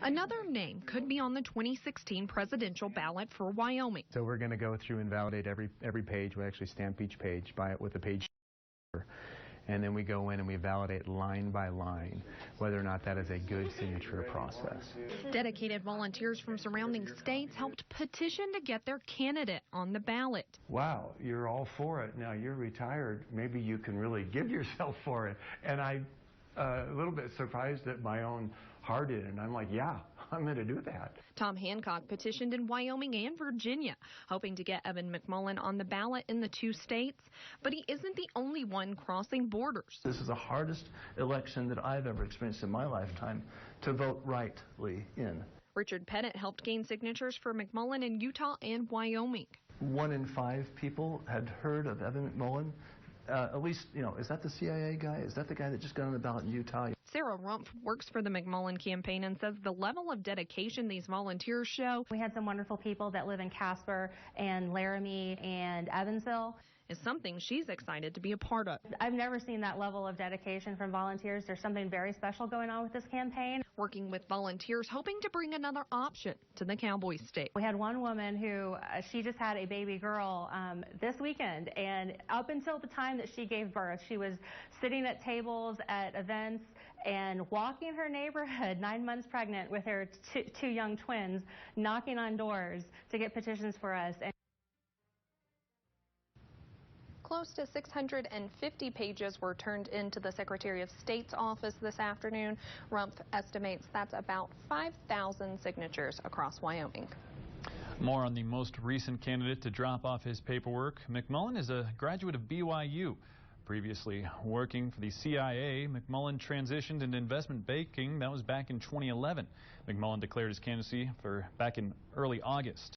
Another name could be on the 2016 presidential ballot for Wyoming. So we're going to go through and validate every page. We actually stamp each page with a page number. And then we go in and we validate line by line whether or not that is a good signature process. Dedicated volunteers from surrounding states helped petition to get their candidate on the ballot. Wow, you're all for it. Now you're retired. Maybe you can really give yourself for it. And I'm a little bit surprised at my own heart in it. And I'm like, yeah, I'm going to do that. Tom Hancock petitioned in Wyoming and Virginia, hoping to get Evan McMullin on the ballot in the two states. But he isn't the only one crossing borders. This is the hardest election that I've ever experienced in my lifetime to vote rightly in. Richard Pettit helped gain signatures for McMullin in Utah and Wyoming. 1 in 5 people had heard of Evan McMullin. At least, is that the CIA guy? Is that the guy that just got on the ballot in Utah? Sarah Rumpf works for the McMullin campaign and says the level of dedication these volunteers show. We had some wonderful people that live in Casper and Laramie and Evansville. Is something she's excited to be a part of. I've never seen that level of dedication from volunteers. There's something very special going on with this campaign. Working with volunteers, hoping to bring another option to the Cowboy State. We had one woman who, she just had a baby girl this weekend, and up until the time that she gave birth, she was sitting at tables at events and walking her neighborhood, 9 months pregnant with her two young twins, knocking on doors to get petitions for us. Close to 650 pages were turned into the Secretary of State's office this afternoon. Rumpf estimates that's about 5,000 signatures across Wyoming. More on the most recent candidate to drop off his paperwork. McMullin is a graduate of BYU. Previously working for the CIA, McMullin transitioned into investment banking. That was back in 2011. McMullin declared his candidacy back in early August.